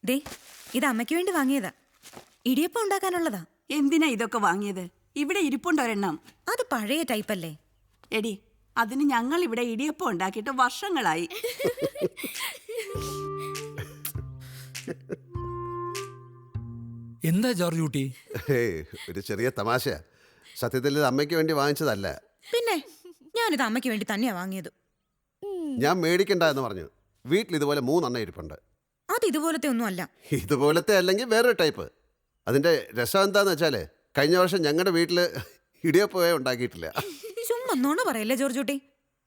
ദേ ഇത് അമ്മയ്ക്ക് വേണ്ടി വാങ്ങിയതാ. ഇടിയപ്പം ഉണ്ടാക്കാനുള്ളതാ. എന്തിനാ ഇതൊക്കെ വാങ്ങിയത്? ഇവിടെ ഇരിപ്പുണ്ടൊരെണ്ണം. അത് പഴയ ടൈപ്പല്ലേ. എടി, അതിന് ഞങ്ങൾ ഇവിടെ ഇടിയപ്പം ഉണ്ടാക്കിയിട്ട് വർഷങ്ങളായി. എന്താ ജോർജ് കുട്ടി? ഒരു ചെറിയ തമാശ. സത്യത്തിൽ ഇത് അമ്മയ്ക്ക് വേണ്ടി വാങ്ങിച്ചതല്ല. പിന്നെ ഞാനിത് അമ്മയ്ക്ക് വേണ്ടി തന്നെയാ വാങ്ങിയത്. ഞാൻ മേടിക്കണ്ട എന്ന് പറഞ്ഞു. വീട്ടിൽ ഇതുപോലെ 3 ഇരിപ്പുണ്ട്. അത് ഇതുപോലത്തെ ഒന്നും അല്ല. ഇതുപോലത്തെ അല്ലെങ്കിൽ വേറൊരു ടൈപ്പ്. അതിൻ്റെ രസം എന്താന്ന് വെച്ചാൽ കഴിഞ്ഞ വർഷം ഞങ്ങളുടെ വീട്ടിൽ ഇടിയപ്പമേ ഉണ്ടാക്കിയിട്ടില്ല. ചുമ്മാ നുണ പറയല്ലേ ജോർജ് കുട്ടി.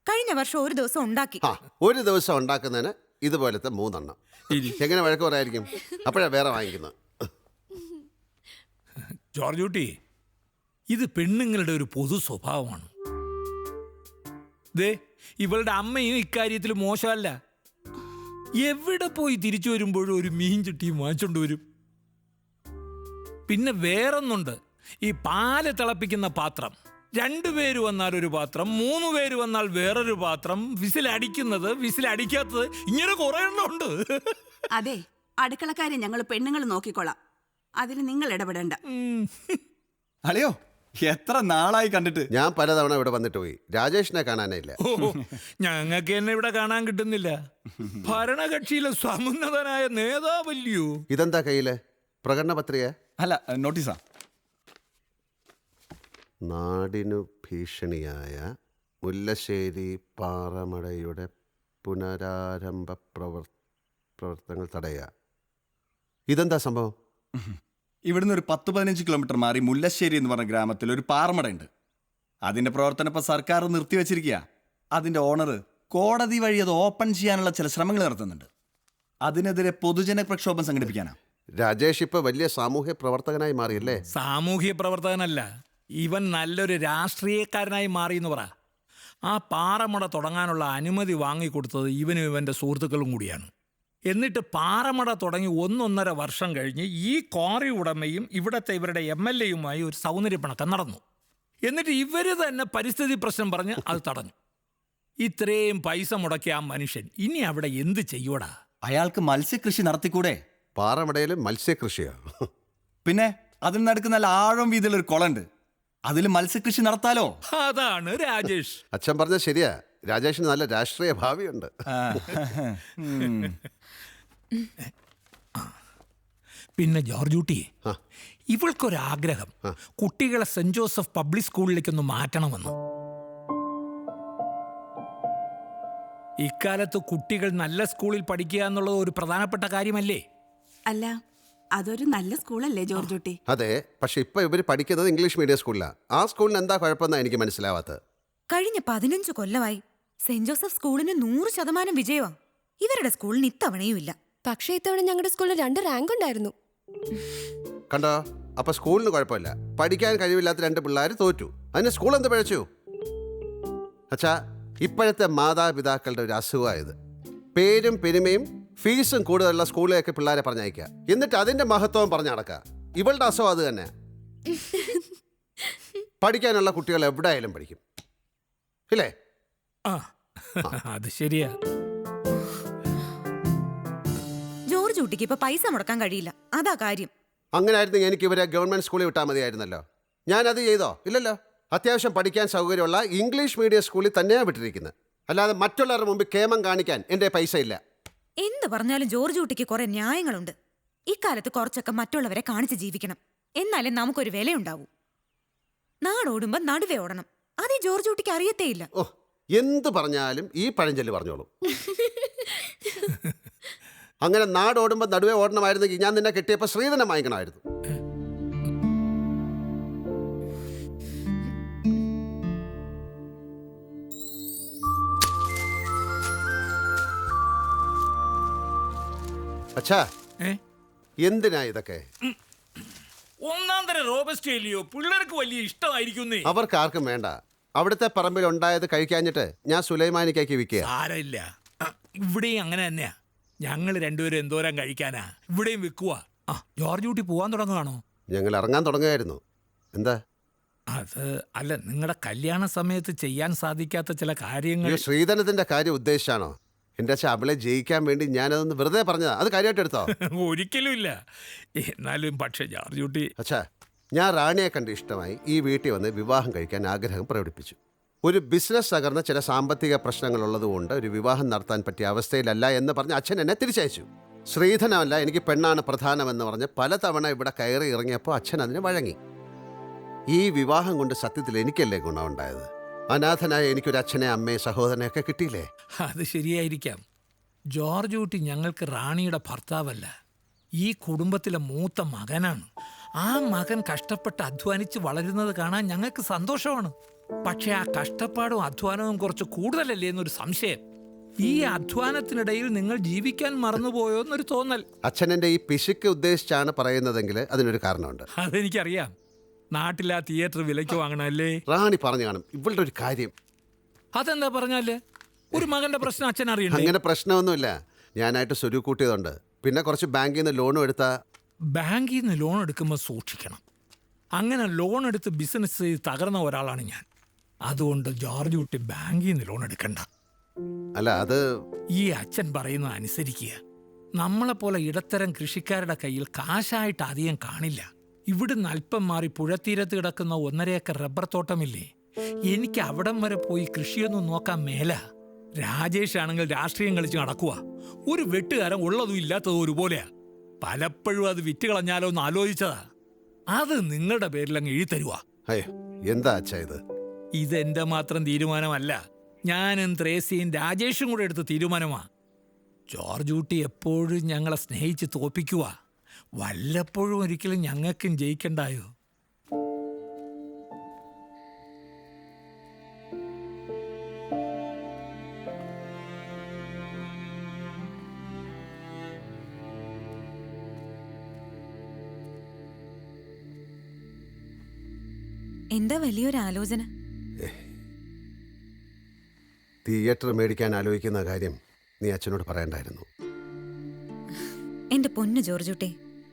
കഴിഞ്ഞ വർഷം ഒരു ദിവസം ഉണ്ടാക്കി. ഒരു ദിവസം ഉണ്ടാക്കുന്നതിന് ഇതുപോലത്തെ 3. എങ്ങനെ വഴക്ക് പറയായിരിക്കും? അപ്പോഴാണ് വേറെ വാങ്ങിക്കുന്നത്. ജോർജ് കുട്ടി, ഇത് പെണ്ണുങ്ങളുടെ ഒരു പൊതു സ്വഭാവമാണ്. ദേ ഇവളുടെ അമ്മയും ഇക്കാര്യത്തിൽ മോശമല്ല. എവിടെ പോയി തിരിച്ചു വരുമ്പോഴും ഒരു മീൻ ചട്ടിയും വാങ്ങിച്ചോണ്ട് വരും. പിന്നെ വേറൊന്നുണ്ട്, ഈ പാല് തിളപ്പിക്കുന്ന പാത്രം. 2 പേര് വന്നാൽ ഒരു പാത്രം, 3 പേര് വന്നാൽ വേറൊരു പാത്രം, വിസിലടിക്കുന്നത് വിസിലടിക്കാത്തത്, ഇങ്ങനെ കുറെ എണ്ണം ഉണ്ട്. അതെ, അടുക്കളക്കാരെ ഞങ്ങൾ പെണ്ണുങ്ങൾ നോക്കിക്കൊള്ളാം. അതിൽ നിങ്ങൾ ഇടപെടണ്ട. അളിയോ, എത്ര നാളായി കണ്ടിട്ട്. ഞാൻ പലതവണ ഇവിടെ വന്നിട്ട് പോയി. രാജേഷിനെ കാണാനേ ഇല്ല. ഞങ്ങൾക്ക് എന്നെ ഇവിടെ കാണാൻ കിട്ടുന്നില്ല. ഭരണകക്ഷിയിലെ സമുന്നതനായ നേതാവല്ലയോ. ഇതെന്താ കയ്യില്? പ്രകടന പത്രിക? അല്ല, നോട്ടീസാ. നാടിനു ഭീഷണിയായ മുല്ലശ്ശേരി പാറമടയുടെ പുനരാരംഭ പ്രവർത്തനങ്ങൾ തടയുക. ഇതെന്താ സംഭവം? ഇവിടുന്ന് ഒരു 10-15 കിലോമീറ്റർ മാറി മുല്ലശ്ശേരി എന്ന് പറഞ്ഞ ഗ്രാമത്തിൽ ഒരു പാറമടയുണ്ട്. അതിന്റെ പ്രവർത്തനം ഇപ്പൊ സർക്കാർ നിർത്തിവെച്ചിരിക്കുക. അതിന്റെ ഓണർ കോടതി വഴി അത് ഓപ്പൺ ചെയ്യാനുള്ള ചില ശ്രമങ്ങൾ നടത്തുന്നുണ്ട്. അതിനെതിരെ പൊതുജന പ്രക്ഷോഭം സംഘടിപ്പിക്കാനാ. രാജേഷ് ഇപ്പൊ വലിയ സാമൂഹ്യ പ്രവർത്തകനായി മാറിയല്ലേ? സാമൂഹ്യ പ്രവർത്തകനല്ല, ഇവൻ നല്ലൊരു രാഷ്ട്രീയക്കാരനായി മാറി എന്ന് പറ. ആ പാറമട തുടങ്ങാനുള്ള അനുമതി വാങ്ങിക്കൊടുത്തത് ഇവനും ഇവൻ്റെ സുഹൃത്തുക്കളും കൂടിയാണ്. എന്നിട്ട് പാറമട തുടങ്ങി 1.5 വർഷം കഴിഞ്ഞ് ഈ ക്വാറി ഉടമയും ഇവിടുത്തെ ഇവരുടെ MLA-യുമായി ഒരു സൗന്ദര്യപ്പിണക്കം നടന്നു. എന്നിട്ട് ഇവർ തന്നെ പരിസ്ഥിതി പ്രശ്നം പറഞ്ഞ് അത് തടഞ്ഞു. ഇത്രയും പൈസ മുടക്കിയ ആ മനുഷ്യൻ ഇനി അവിടെ എന്ത് ചെയ്യൂടാ? അയാൾക്ക് മത്സ്യകൃഷി നടത്തിക്കൂടെ? പാറമടയിൽ മത്സ്യകൃഷിയോ? പിന്നെ അതിന് നടുക്ക് നല്ല ആഴം വീതിയിലൊരു കുളമുണ്ട്. അതിൽ മത്സ്യകൃഷി നടത്താലോ? അതാണ് രാജേഷ്. അച്ഛൻ പറഞ്ഞ ശരിയാ. രാജേഷിന് നല്ല രാഷ്ട്രീയ ഭാവിയുണ്ട്. പിന്നെ ജോർജ് കുട്ടി, ഇവൾക്കൊരാഗ്രഹം കുട്ടികളെ സെന്റ് ജോസഫ് പബ്ലിക് സ്കൂളിലേക്കൊന്ന് മാറ്റണമെന്ന്. ഇക്കാലത്ത് കുട്ടികൾ നല്ല സ്കൂളിൽ പഠിക്കുക എന്നുള്ളത് ഒരു പ്രധാനപ്പെട്ട കാര്യമല്ലേ? അല്ല, അതൊരു നല്ല സ്കൂളല്ലേ ജോർജ് കുട്ടി? അതെ, പക്ഷെ ഇപ്പൊ ഇവർ പഠിക്കുന്നത് ഇംഗ്ലീഷ് മീഡിയം സ്കൂളിലാണ്. ആ സ്കൂളിന് എന്താ കുഴപ്പമെന്നാ എനിക്ക് മനസ്സിലാവാത്തത്. കഴിഞ്ഞ 15 കൊല്ലമായി സെന്റ് ജോസഫ് സ്കൂളിന് 100% വിജയമാ. ഇവരുടെ സ്കൂളിന് ഇത്തവണയും ഇല്ല. പക്ഷേ ഇത്തവണ ഞങ്ങളുടെ സ്കൂളിൽ 2 റാങ്ക് ഉണ്ടായിരുന്നു. കണ്ടോ, അപ്പൊ സ്കൂളിന് കുഴപ്പമില്ല. പഠിക്കാൻ കഴിവില്ലാത്ത 2 പിള്ളേർ തോറ്റു. അതിന് സ്കൂൾ എന്ത് പിഴച്ചു? അച്ഛാ, ഇപ്പോഴത്തെ മാതാപിതാക്കളുടെ ഒരു അസുഖമായത്. പേരും പെരുമയും ഫീസും കൂടുതലുള്ള സ്കൂളിലേക്ക് പിള്ളേരെ പറഞ്ഞയക്കുക, എന്നിട്ട് അതിന്റെ മഹത്വം പറഞ്ഞു നടക്കുക. ഇവളുടെ അസുഖം അത് തന്നെ. പഠിക്കാനുള്ള കുട്ടികൾ എവിടെയായാലും പഠിക്കും, ഇല്ലേ? അത് ശരിയാ. ജോർജ് കുട്ടിക്ക് ഇപ്പൊ പൈസ മുടക്കാൻ കഴിയില്ല, അതാ കാര്യം. അങ്ങനെ ആയിരുന്നെങ്കിൽ എനിക്ക് ഇവരെ ഗവൺമെന്റ് സ്കൂളിൽ വിട്ടാൽ മതിയായിരുന്നല്ലോ. ഞാനത് ചെയ്തോ? ഇല്ലല്ലോ. അത്യാവശ്യം പഠിക്കാൻ സൗകര്യമുള്ള ഇംഗ്ലീഷ് മീഡിയം സ്കൂളിൽ തന്നെയാണ് വിട്ടിരിക്കുന്നത്. അല്ലാതെ മറ്റുള്ളവരുടെ മുമ്പിൽ കേമം കാണിക്കാൻ എൻ്റെ പൈസ ഇല്ല. എന്ത് പറഞ്ഞാലും ജോർജ് കുട്ടിക്ക് കുറെ ന്യായങ്ങളുണ്ട്. ഇക്കാലത്ത് കുറച്ചൊക്കെ മറ്റുള്ളവരെ കാണിച്ച് ജീവിക്കണം, എന്നാലേ നമുക്കൊരു വിലയുണ്ടാവൂ. നാടോടുമ്പോ നടുവേ ഓടണം. അതേ ജോർജ് കുട്ടിക്ക് അറിയത്തേയില്ല. ഓ, എന്ത് പറഞ്ഞാലും ഈ പഴഞ്ചൊല്ല് പറഞ്ഞോളൂ. അങ്ങനെ നാടോടുമ്പോൾ നടുവേ ഓടണമായിരുന്നെങ്കിൽ ഞാൻ നിന്നെ കെട്ടിയപ്പോൾ ശ്രീധനം വാങ്ങിക്കണമായിരുന്നു. അച്ഛാ, എന്തിനാ ഇതൊക്കെ? ഒന്നാം തരം റോബസ്റ്റ് ഇല്ലയോ, പിള്ളേർക്ക് വലിയ ഇഷ്ടമായിരിക്കുന്നേ. അവർക്ക് ആർക്കും വേണ്ട. അവിടുത്തെ പറമ്പിൽ ഉണ്ടായത് കഴിക്കാഞ്ഞിട്ട് ഞാൻ സുലൈമാനിക്കാക്കി വിൽക്കുക. ആരല്ല, ഇവിടെയും അങ്ങനെ തന്നെയാ. ഞങ്ങൾ 2 പേരും എന്തോരം കഴിക്കാനാ, ഇവിടെയും വിൽക്കുക. ജോർജ് കുട്ടി പോവാൻ തുടങ്ങുകയാണോ? ഞങ്ങൾ ഇറങ്ങാൻ തുടങ്ങുകയായിരുന്നു. എന്താ? അത് അല്ല, നിങ്ങളുടെ കല്യാണ സമയത്ത് ചെയ്യാൻ സാധിക്കാത്ത ചില കാര്യങ്ങൾ. ശ്രീധനത്തിന്റെ കാര്യം ഉദ്ദേശിച്ചാണോ? എൻ്റെ അച്ഛൻ അവളെ ജയിക്കാൻ വേണ്ടി ഞാനതൊന്ന് വെറുതെ പറഞ്ഞതാ. അത് കാര്യമായിട്ട് എടുത്തോ? ഒരിക്കലും ഇല്ല. എന്നാലും പക്ഷേ ജോർജ് കുട്ടി, അച്ഛാ, ഞാൻ റാണിയെ കണ്ട് ഇഷ്ടമായി ഈ വീട്ടിൽ വന്ന് വിവാഹം കഴിക്കാൻ ആഗ്രഹം പ്രകടിപ്പിച്ചു. ഒരു ബിസിനസ് തകർന്ന ചില സാമ്പത്തിക പ്രശ്നങ്ങളുള്ളതുകൊണ്ട് ഒരു വിവാഹം നടത്താൻ പറ്റിയ അവസ്ഥയിലല്ല എന്ന് പറഞ്ഞ് അച്ഛൻ എന്നെ തിരിച്ചയച്ചു. ശ്രീധനമല്ല, എനിക്ക് പെണ്ണാണ് പ്രധാനമെന്ന് പറഞ്ഞ് പലതവണ ഇവിടെ കയറി ഇറങ്ങിയപ്പോൾ അച്ഛൻ അതിന് വഴങ്ങി. ഈ വിവാഹം കൊണ്ട് സത്യത്തിൽ എനിക്കല്ലേ ഗുണമുണ്ടായത്? അനാഥനായ എനിക്കൊരു അച്ഛനെ, അമ്മയെ, സഹോദരനെയൊക്കെ കിട്ടിയില്ലേ? അത് ശരിയായിരിക്കാം. ജോർജ് കുട്ടി ഞങ്ങൾക്ക് റാണിയുടെ ഭർത്താവല്ല, ഈ കുടുംബത്തിലെ മൂത്ത മകനാണ്. ആ മകൻ കഷ്ടപ്പെട്ട് അധ്വാനിച്ച് വളരുന്നത് കാണാൻ ഞങ്ങൾക്ക് സന്തോഷമാണ്. പക്ഷെ ആ കഷ്ടപ്പാടും അധ്വാനവും കുറച്ച് കൂടുതലല്ലേ എന്നൊരു സംശയം. ഈ അധ്വാനത്തിനിടയിൽ നിങ്ങൾ ജീവിക്കാൻ മറന്നുപോയോ എന്നൊരു തോന്നൽ. അച്ഛനെൻ്റെ ഈ പിശുക്ക് ഉദ്ദേശിച്ചാണ് പറയുന്നതെങ്കിൽ അതിനൊരു കാരണമുണ്ട്. അതെനിക്കറിയാം. നാട്ടിലാ തിയേറ്റർ വിലയ്ക്ക് വാങ്ങണല്ലേ? റാണി പറഞ്ഞു കാണും ഇവളുടെ ഒരു കാര്യം. അതെന്താ പറഞ്ഞാല്? ഒരു മകന്റെ പ്രശ്നം അച്ഛൻ അറിയണ്ടേ? അങ്ങനെ പ്രശ്നമൊന്നുമില്ല. ഞാനായിട്ട് സ്വരൂക്കൂട്ടിയതുണ്ട്. പിന്നെ കുറച്ച് ബാങ്കിൽ നിന്ന് ലോണും എടുത്താ. ബാങ്കിൽ നിന്ന് ലോൺ എടുക്കുമ്പോൾ സൂക്ഷിക്കണം. അങ്ങനെ ലോൺ എടുത്ത് ബിസിനസ് ചെയ്ത് തകർന്ന ഒരാളാണ് ഞാൻ. അതുകൊണ്ട് ജോർജ് കുട്ടി ബാങ്കിൽ നിന്ന് ലോൺ എടുക്കണ്ട. അല്ല, അത് ഈ അച്ഛൻ പറയുന്നത് അനുസരിക്കുക. നമ്മളെപ്പോലെ ഇടത്തരം കൃഷിക്കാരുടെ കയ്യിൽ കാശായിട്ട് അധികം കാണില്ല. ഇവിടുന്ന് അല്പം മാറി പുഴത്തീരത്ത് കിടക്കുന്ന 1.5 ഏക്കർ റബ്ബർ തോട്ടമില്ലേ, എനിക്ക് അവിടം വരെ പോയി കൃഷിയൊന്നും നോക്കാൻ മേല. രാജേഷ് ആണെങ്കിൽ രാഷ്ട്രീയം കളിച്ച് നടക്കുക. ഒരു വെട്ടുകാരൻ ഉള്ളതും ഇല്ലാത്തതും ഒരുപോലെയാ. പലപ്പോഴും അത് വിറ്റ് കളഞ്ഞാലോ എന്ന് ആലോചിച്ചതാ. അത് നിങ്ങളുടെ പേരിലങ്ങ് എഴുതരുവാ. അയ്യോ, എന്താ അച്ഛാ ഇത്? ഇതെന്റെ മാത്രം തീരുമാനമല്ല, ഞാനും ത്രേസിയും രാജേഷും കൂടെ എടുത്ത തീരുമാനമാ. ജോർജ് കുട്ടി എപ്പോഴും ഞങ്ങളെ സ്നേഹിച്ച് തോപ്പിക്കുക. വല്ലപ്പോഴും ഒരിക്കലും ഞങ്ങൾക്കും ജയിക്കണ്ടായോ? എന്താ വലിയൊരു ആലോചന? തിയേറ്റർ മേടിക്കാൻ ആലോചിക്കുന്ന കാര്യം നീ അച്ഛനോട് പറയണ്ടായിരുന്നു. എന്റെ പൊന്നു ജോർജുട്ടി,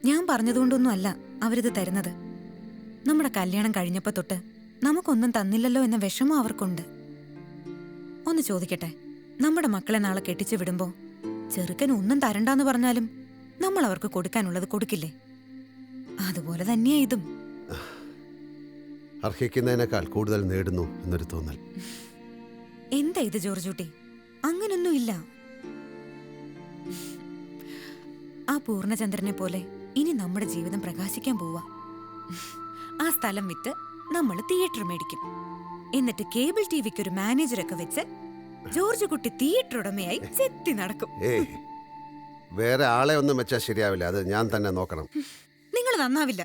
ഞാൻ പറഞ്ഞതുകൊണ്ടൊന്നും അല്ല അവരിത് തരുന്നത്. നമ്മുടെ കല്യാണം കഴിഞ്ഞപ്പോ തൊട്ട് നമുക്കൊന്നും തന്നില്ലല്ലോ എന്ന വിഷമം അവർക്കുണ്ട്. ഒന്ന് ചോദിക്കട്ടെ, നമ്മുടെ മക്കളെ നാളെ കെട്ടിച്ചു വിടുമ്പോ ചെറുക്കൻ ഒന്നും തരണ്ടെന്ന് പറഞ്ഞാലും നമ്മൾ അവർക്ക് കൊടുക്കാനുള്ളത് കൊടുക്കില്ലേ? അതുപോലെ തന്നെയാ ഇതും. അർഹിക്കുന്നതിനേക്കാൾ കൂടുതൽ നേടുന്നു എന്നൊരു തോന്നൽ. എന്താ ഇത് ജോർജുട്ടി? അങ്ങനൊന്നുമില്ല. ആ പൂർണ്ണചന്ദ്രനെ പോലെ ഇനി നമ്മുടെ ജീവിതം പ്രകാശിക്കാൻ പോവാ. ആ സ്ഥലം വിറ്റ് നമ്മൾ തിയേറ്റർ മേടിക്കും. എന്നിട്ട് കേബിൾ ടിവിക്ക് ഒരു മാനേജറൊക്കെ വെച്ച് ജോർജ് കുട്ടി തിയേറ്റർ ഉടമയായി ചെത്തി നടക്കും. വേറെ ആളെ ഒന്നും വെച്ചാൽ ശരിയാവില്ല. അത് ഞാൻ തന്നെ നോക്കണം. നിങ്ങൾ നന്നാവില്ല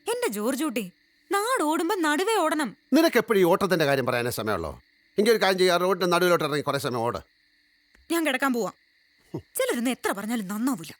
എന്റെ ജോർജ് കുട്ടി. നാടോടുമ്പോ നടുവേ ഓടണം. നിനക്ക് എപ്പോഴും ഈ ഓട്ടത്തിന്റെ കാര്യം പറയാനേ സമയമുള്ളോ? എങ്കിൽ ഒരു കാര്യം ചെയ്യാം, റോഡിന്റെ നടുവിലോട്ട് ഇറങ്ങി കുറെ സമയം ഓട്. ഞാൻ കിടക്കാൻ പോവാം. ചിലരൊന്നും എത്ര പറഞ്ഞാലും നന്നാവില്ല.